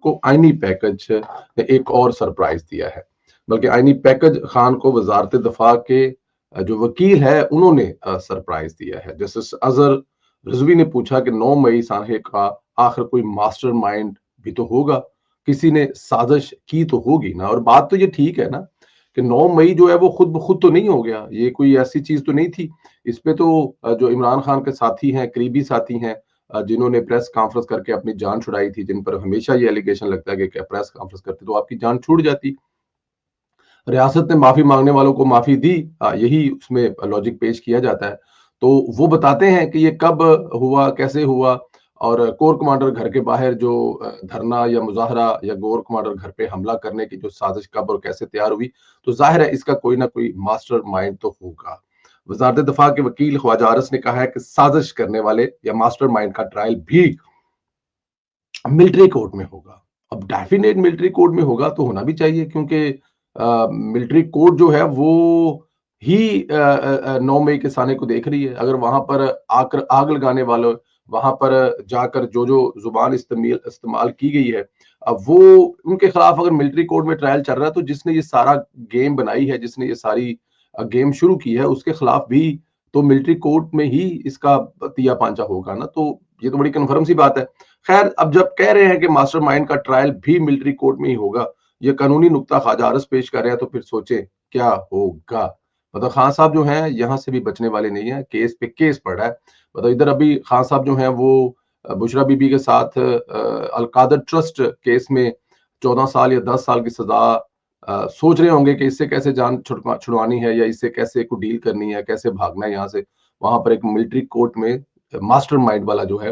کو آئینی پیکج نے ایک اور سرپرائز دیا ہے، بلکہ آئینی پیکج خان کو وزارت دفاع کے جو وکیل ہے انہوں نے سرپرائز دیا ہے۔ جسٹس اظہر رضوی نے پوچھا کہ 9 مئی سانحے کا آخر کوئی ماسٹر مائنڈ بھی تو ہوگا، کسی نے سازش کی تو ہوگی نا۔ اور بات تو یہ ٹھیک ہے نا کہ 9 مئی جو ہے وہ خود بخود تو نہیں ہو گیا، یہ کوئی ایسی چیز تو نہیں تھی۔ اس پہ تو جو عمران خان کے ساتھی ہیں، قریبی ساتھی ہیں، جنہوں نے پریس کانفرنس کر کے اپنی جان چھڑائی تھی، جن پر ہمیشہ یہ ایلیگیشن لگتا ہے کہ پریس کانفرنس کرتے تو آپ کی جان چھوٹ جاتی۔ ریاست نے معافی مانگنے والوں کو معافی دی، یہی اس میں لاجک پیش کیا جاتا ہے۔ تو وہ بتاتے ہیں کہ یہ کب ہوا، کیسے ہوا، اور کور کمانڈر گھر کے باہر جو دھرنا یا مظاہرہ یا کور کمانڈر گھر پہ حملہ کرنے کی جو سازش کب اور کیسے تیار ہوئی، تو ظاہر ہے اس کا کوئی نہ کوئی ماسٹر مائنڈ تو ہوگا۔ وزارت دفاع کے وکیل خواجہ ارس نے کہا ہے کہ سازش کرنے والے یا ماسٹر مائنڈ کا ٹرائل بھی ملٹری کورٹ میں ہوگا۔ اب ڈیفینیٹ ملٹری کورٹ میں ہوگا تو ہونا بھی چاہیے، کیونکہ ملٹری کورٹ جو ہے وہ ہی 9 مئی کے سانے کو دیکھ رہی ہے۔ اگر وہاں پر آگ لگانے والوں، وہاں پر جا کر جو زبان استعمال کی گئی ہے، اب وہ ان کے خلاف اگر ملٹری کورٹ میں ٹرائل چل رہا ہے تو جس نے یہ سارا گیم بنائی ہے، جس نے یہ ساری گیم شروع کی ہے، اس کے خلاف بھی تو ملٹری کورٹ میں ہی اس کا تیا پانچا ہوگا نا۔ تو یہ تو بڑی کنفرم سی بات ہے۔ خیر، اب جب کہہ رہے ہیں کہ ماسٹر مائنڈ کا ٹرائل بھی ملٹری کورٹ میں ہی ہوگا، یہ قانونی نقطہ خواجہ ارس پیش کر رہے ہیں، تو پھر سوچیں کیا ہوگا۔ مطلب خان صاحب جو ہیں یہاں سے بھی بچنے والے نہیں ہیں، کیس پہ کیس پڑ رہا ہے۔ مطلب ادھر ابھی خان صاحب جو ہیں وہ بشرا بی بی کے ساتھ القادر ٹرسٹ کیس میں 14 سال یا 10 سال کی سزا سوچ رہے ہوں گے کہ اس سے کیسے جان چھڑوانی ہے، یا اس سے کیسے کو ڈیل کرنی ہے، کیسے بھاگنا ہے یہاں سے۔ وہاں پر ایک ملٹری کورٹ میں ماسٹر مائنڈ والا جو ہے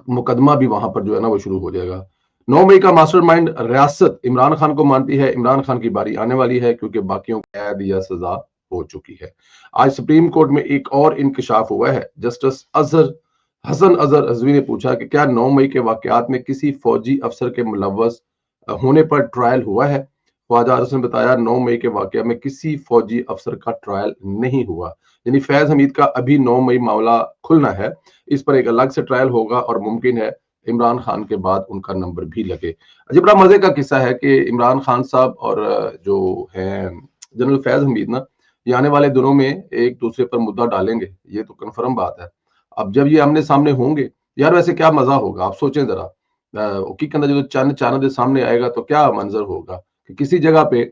مقدمہ بھی وہاں پر جو ہے نا وہ شروع ہو جائے گا۔ 9 مئی کا ماسٹر مائنڈ ریاست عمران خان کو مانتی ہے، عمران خان کی باری آنے والی ہے، کیونکہ باقیوں کو قید یا سزا ہو چکی ہے۔ آج سپریم کورٹ میں ایک اور انکشاف ہوا ہے۔ جسٹس حسن اظہر رضوی نے پوچھا کہ کیا 9 مئی کے واقعات میں کسی فوجی افسر کے ملوث ہونے پر ٹرائل ہوا ہے؟ خواجہ ارس نے بتایا 9 مئی کے واقعہ میں کسی فوجی افسر کا ٹرائل نہیں ہوا، یعنی فیض حمید کا ابھی 9 مئی معاملہ کھلنا ہے، اس پر ایک الگ سے ٹرائل ہوگا، اور ممکن ہے عمران خان کے بعد ان کا نمبر بھی لگے۔ عجیب بڑا مزے کا قصہ ہے کہ عمران خان صاحب اور جو ہیں جنرل فیض حمید نا، یہ آنے والے دنوں میں ایک دوسرے پر مدعا ڈالیں گے، یہ تو کنفرم بات ہے۔ اب جب یہ آمنے سامنے ہوں گے، یار ویسے کیا مزہ ہوگا، آپ سوچیں ذرا، کی کندہ جو چاند سامنے آئے گا تو کیا منظر ہوگا کہ کسی جگہ پہ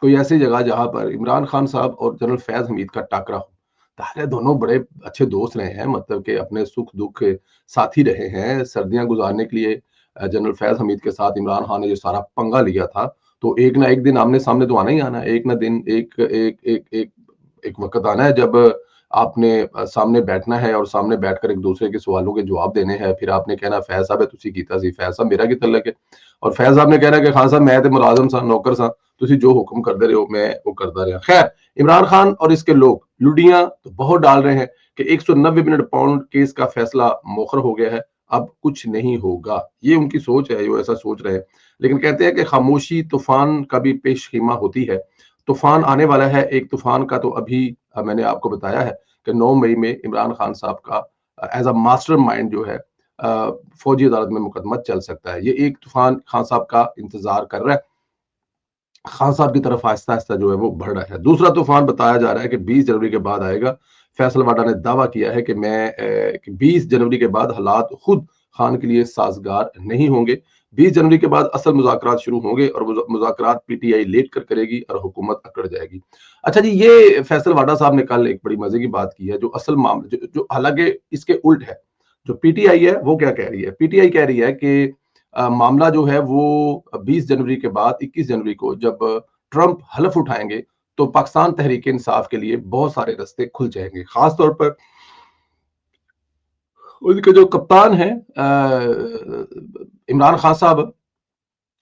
کوئی ایسی جگہ جہاں پر عمران خان صاحب اور جنرل فیض حمید کا ٹاکرا ہو۔ تاہرے دونوں بڑے اچھے دوست رہے ہیں، مطلب کہ اپنے سکھ دکھ ساتھی رہے ہیں۔ سردیاں گزارنے کے لیے جنرل فیض حمید کے ساتھ عمران خان نے جو سارا پنگا لیا تھا، تو ایک نہ ایک دن آمنے سامنے تو آنا ہی آنا ہے، ایک نہ دن ایک وقت آنا ہے جب آپ نے سامنے بیٹھنا ہے، اور سامنے بیٹھ کر ایک دوسرے کے سوالوں کے جواب دینے ہیں۔ پھر آپ نے کہنا فیض صاحب تسی کیتا سی، فیض صاحب میرا کی تعلق ہے، اور فیض صاحب نے کہنا کہ خان صاحب میں تے ملازم سا، نوکر سا، تسی جو حکم کردے رہے ہو میں وہ کرتا رہا۔ خیر، عمران خان اور اس کے لوگ لڈیاں تو بہت ڈال رہے ہیں کہ 190 منٹ پاؤنڈ کیس کا فیصلہ مؤخر ہو گیا ہے، اب کچھ نہیں ہوگا۔ یہ ان کی سوچ ہے، وہ ایسا سوچ رہے ہیں، لیکن کہتے ہیں کہ خاموشی طوفان کا بھی پیش خیمہ ہوتی ہے۔ طوفان آنے والا ہے۔ ایک طوفان کا تو ابھی میں نے آپ کو بتایا ہے کہ 9 مئی میں عمران خان صاحب کا ایز اے ماسٹر مائنڈ جو ہے فوجی عدالت میں مقدمہ چل سکتا ہے۔ یہ ایک طوفان خان صاحب کا انتظار کر رہا ہے، خان صاحب کی طرف آہستہ آہستہ جو ہے وہ بڑھ رہا ہے۔ دوسرا طوفان بتایا جا رہا ہے کہ 20 جنوری کے بعد آئے گا۔ فیصل واڈا نے دعویٰ کیا ہے کہ 20 جنوری کے بعد حالات خود خان کے لیے سازگار نہیں ہوں گے۔ 20 جنوری کے بعد اصل مذاکرات شروع ہوں گے، اور مذاکرات پی ٹی آئی لیٹ کر کرے گی اور حکومت اکڑ جائے گی۔ اچھا جی، یہ فیصل واڈا صاحب نے کل ایک بڑی مزے کی بات کی ہے، جو اصل معاملہ جو حالانکہ اس کے الٹ ہے۔ جو پی ٹی آئی ہے وہ کیا کہہ رہی ہے؟ پی ٹی آئی کہہ رہی ہے کہ معاملہ جو ہے وہ 20 جنوری کے بعد 21 جنوری کو جب ٹرمپ حلف اٹھائیں گے تو پاکستان تحریک انصاف کے لیے بہت سارے رستے کھل جائیں گے، خاص طور پر ان کے جو کپتان ہیں عمران خان صاحب،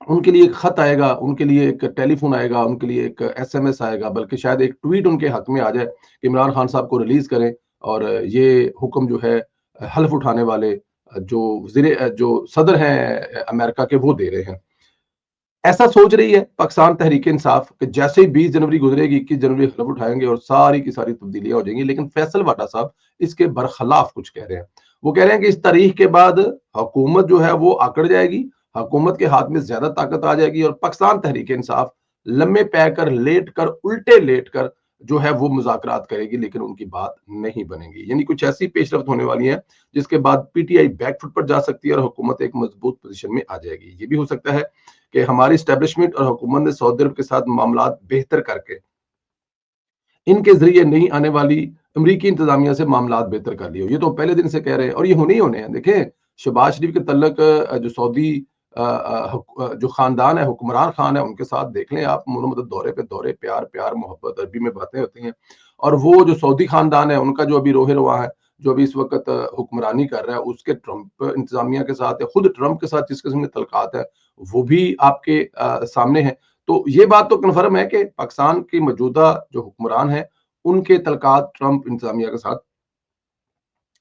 ان کے لیے ایک خط آئے گا، ان کے لیے ایک ٹیلی فون آئے گا، ان کے لیے ایک ایس ایم ایس آئے گا، بلکہ شاید ایک ٹویٹ ان کے حق میں آ جائے کہ عمران خان صاحب کو ریلیز کریں، اور یہ حکم جو ہے حلف اٹھانے والے جو صدر ہیں امریکہ کے وہ دے رہے ہیں۔ ایسا سوچ رہی ہے پاکستان تحریک انصاف کہ جیسے ہی 20 جنوری گزرے گی 21 جنوری حلف اٹھائیں گے اور ساری کی ساری تبدیلیاں ہو جائیں گی، لیکن فیصل واڈا صاحب اس کے برخلاف کچھ کہہ رہے ہیں۔ وہ کہہ رہے ہیں کہ اس تاریخ کے بعد حکومت جو ہے وہ آکڑ جائے گی, حکومت کے ہاتھ میں زیادہ طاقت آ جائے گی, اور پاکستان تحریک انصاف لمے پے کر, لیٹ کر, الٹے لیٹ کر جو ہے وہ مذاکرات کرے گی, لیکن ان کی بات نہیں بنے گی. یعنی کچھ ایسی پیش رفت ہونے والی ہے جس کے بعد پی ٹی آئی بیک فٹ پر جا سکتی ہے اور حکومت ایک مضبوط پوزیشن میں آ جائے گی. یہ بھی ہو سکتا ہے کہ ہماری اسٹیبلشمنٹ اور حکومت نے سعودی عرب کے ساتھ معاملات بہتر کر کے ان کے ذریعے نہیں آنے والی امریکی انتظامیہ سے معاملات بہتر کر لیے. یہ تو پہلے دن سے کہہ رہے ہیں اور یہ ہونے ہی ہونے ہیں. دیکھیں شہباز شریف کے تعلق جو سعودی جو خاندان ہے, حکمران خان ہے, ان کے ساتھ دیکھ لیں آپ, مطلب دورے پہ دورے, پیار پیار محبت, عربی میں باتیں ہوتی ہیں. اور وہ جو سعودی خاندان ہے ان کا جو ابھی روح رواں ہے, جو ابھی اس وقت حکمرانی کر رہا ہے, اس کے ٹرمپ انتظامیہ کے ساتھ ہے, خود ٹرمپ کے ساتھ جس قسم کے تعلقات ہے وہ بھی آپ کے سامنے ہیں. تو یہ بات تو کنفرم ہے کہ پاکستان کی موجودہ جو حکمران ہیں ان کے تعلقات ٹرمپ انتظامیہ کے ساتھ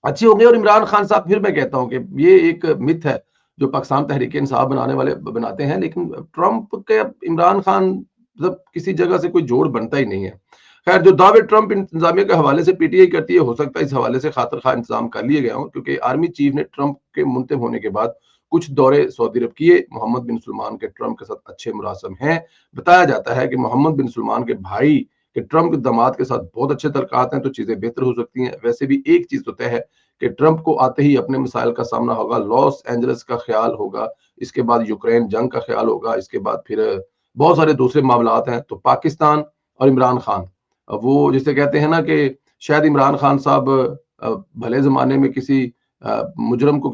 اچھی ہوں گے. اور عمران خان صاحب, پھر میں کہتا ہوں کہ یہ ایک مت ہے جو پاکستان تحریک انصاف بنانے والے بناتے ہیں, لیکن ٹرمپ کے عمران خان مطلب کسی جگہ سے کوئی جوڑ بنتا ہی نہیں ہے. خیر, جو دعوے ٹرمپ انتظامیہ کے حوالے سے پی ٹی آئی کرتی ہے, ہو سکتا ہے اس حوالے سے خاطر خواہ انتظام کر لیے گئے ہوں, کیونکہ آرمی چیف نے ٹرمپ کے منتخب ہونے کے بعد کچھ دورے سعودی عرب کیے. محمد بن سلمان کے ٹرمپ کے ساتھ اچھے مراسم ہیں. بتایا جاتا ہے کہ محمد بن سلمان کے بھائی کہ ٹرمپ کے داماد کے ساتھ بہت اچھے تعلقات ہیں, تو چیزیں بہتر ہو سکتی ہیں. ویسے بھی ایک چیز تو طے ہے کہ ٹرمپ کو آتے ہی اپنے مسائل کا سامنا ہوگا, لاس اینجلس کا خیال ہوگا, اس کے بعد یوکرین جنگ کا خیال ہوگا, اس کے بعد پھر بہت سارے دوسرے معاملات ہیں. تو پاکستان اور عمران خان, وہ جسے کہتے ہیں نا کہ شاید عمران خان صاحب بھلے زمانے میں کسی مجرم کو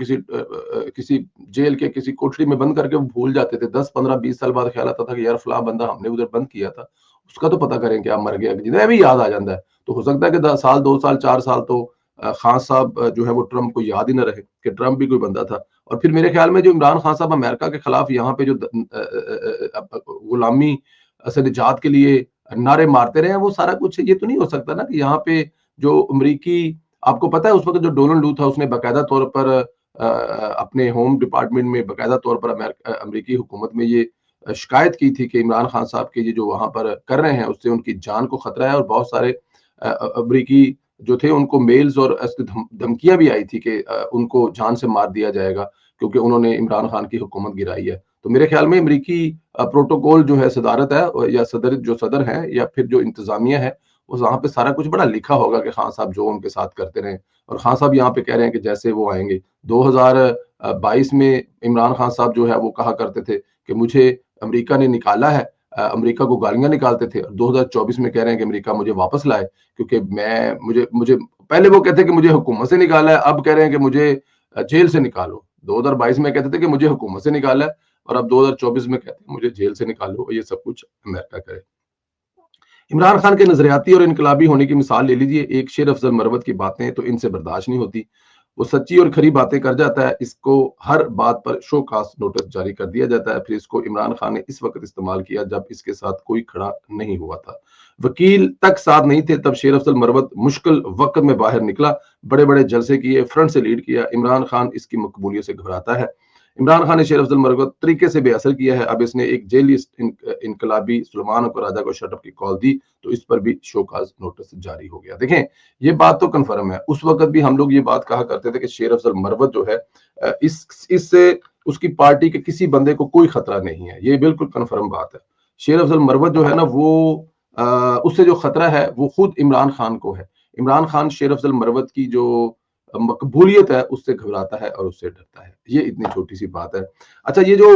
کسی جیل کے کسی کوٹری میں بند کر کے بھول جاتے تھے, 10 15 20 سال بعد خیال آتا تھا کہ یار فلاں بندہ ہم نے ادھر بند کیا تھا, اس کا تو پتہ کریں کیا مر گیا, جنہیں بھی یاد آ جاتا ہے. تو ہو سکتا ہے کہ 10 سال 2 سال 4 سال تو خان صاحب جو ہے وہ ٹرمپ کو یاد ہی نہ رہے کہ ٹرمپ بھی کوئی بندہ تھا. اور پھر میرے خیال میں جو عمران خان صاحب امریکہ کے خلاف یہاں پہ جو غلامی سے نجات کے لیے نعرے مارتے رہے ہیں, وہ سارا کچھ یہ تو نہیں ہو سکتا نا کہ یہاں پہ جو امریکی, آپ کو پتا ہے اس وقت جو ڈونلڈ لو تھا اس نے باقاعدہ طور پر اپنے ہوم ڈپارٹمنٹ میں باقاعدہ طور پر امریکی حکومت میں یہ شکایت کی تھی کہ عمران خان صاحب کے یہ جو وہاں پر کر رہے ہیں اس سے ان کی جان کو خطرہ ہے. اور بہت سارے امریکی جو تھے ان کو میلز اور دھمکیاں بھی آئی تھی کہ ان کو جان سے مار دیا جائے گا کیونکہ انہوں نے عمران خان کی حکومت گرائی ہے. تو میرے خیال میں امریکی پروٹوکول جو ہے صدارت ہے یا صدر ہے یا پھر جو انتظامیہ ہے, اس وہاں پہ سارا کچھ بڑا لکھا ہوگا کہ خان صاحب جو ان کے ساتھ کرتے رہے. اور خان صاحب یہاں پہ کہہ رہے ہیں کہ جیسے وہ آئیں گے 2022 میں عمران خان صاحب جو ہے وہ کہا کرتے تھے کہ مجھے امریکہ نے نکالا ہے, امریکہ کو گالیاں نکالتے تھے, اور 2024 میں کہہ رہے ہیں کہ امریکہ مجھے واپس لائے کیونکہ مجھے پہلے وہ کہتے کہ مجھے حکومت سے نکالا ہے, اب کہہ رہے ہیں کہ مجھے جیل سے نکالو. 2022 میں کہتے تھے کہ مجھے حکومت سے نکالا ہے, اور اب 2024 میں کہتے ہیں مجھے جیل سے نکالو, اور یہ سب کچھ امریکہ کرے. عمران خان کے نظریاتی اور انقلابی ہونے کی مثال لے لیجئے. ایک شیر افضل مروت کی باتیں تو ان سے برداشت نہیں ہوتی, وہ سچی اور کھری باتیں کر جاتا ہے, اس کو ہر بات پر شو کاز نوٹس جاری کر دیا جاتا ہے. پھر اس کو عمران خان نے اس وقت استعمال کیا جب اس کے ساتھ کوئی کھڑا نہیں ہوا تھا, وکیل تک ساتھ نہیں تھے, تب شیر افضل مروت مشکل وقت میں باہر نکلا, بڑے بڑے جلسے کیے, فرنٹ سے لیڈ کیا. عمران خان اس کی مقبولیت سے گھبراتا ہے. عمران خان نے شیر افضل مروت طریقے سے بے اثر کیا ہے. اب اس نے ایک جیلی انقلابی سلمان اکراجہ کو شٹ اپ کی کال دی تو اس پر بھی شو کاز نوٹس جاری ہو گیا. دیکھیں یہ بات تو کنفرم ہے, اس وقت بھی ہم لوگ یہ بات کہا کرتے تھے کہ شیر افضل مروت جو ہے اس سے اس کی پارٹی کے کسی بندے کو کوئی خطرہ نہیں ہے. یہ بالکل کنفرم بات ہے. شیر افضل مروت جو ہے نا وہ اس سے جو خطرہ ہے وہ خود عمران خان کو ہے. عمران خان شیر افضل مروت کی جو مقبولیت ہے اس سے گھبراتا ہے اور اس سے ڈرتا ہے. یہ اتنی چھوٹی سی بات ہے. اچھا, یہ جو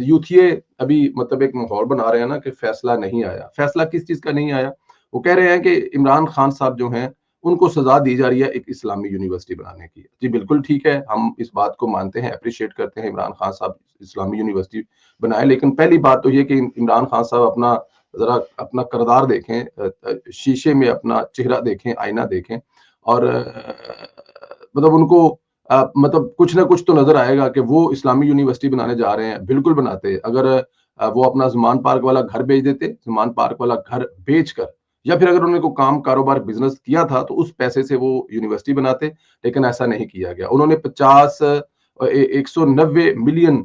یوتھیے ابھی مطلب ایک ماحول بنا رہے ہیں نا کہ فیصلہ نہیں آیا, فیصلہ کس چیز کا نہیں آیا؟ وہ کہہ رہے ہیں کہ عمران خان صاحب جو ہیں ان کو سزا دی جا رہی ہے ایک اسلامی یونیورسٹی بنانے کی. جی بالکل ٹھیک ہے, ہم اس بات کو مانتے ہیں, اپریشیٹ کرتے ہیں عمران خان صاحب اسلامی یونیورسٹی بنائے, لیکن پہلی بات تو یہ کہ عمران خان صاحب ذرا اپنا کردار دیکھیں, شیشے میں اپنا چہرہ دیکھیں, آئینہ دیکھیں, اور مطلب ان کو مطلب کچھ نہ کچھ تو نظر آئے گا کہ وہ اسلامی یونیورسٹی بنانے جا رہے ہیں. بالکل بناتے. اگر وہ اپنا زمان پارک والا گھر بیچ دیتے, زمان پارک والا گھر بیچ کر, یا پھر اگر انہوں نے کوئی کام کاروبار بزنس کیا تھا تو اس پیسے سے وہ یونیورسٹی بناتے, لیکن ایسا نہیں کیا گیا. انہوں نے 190 ملین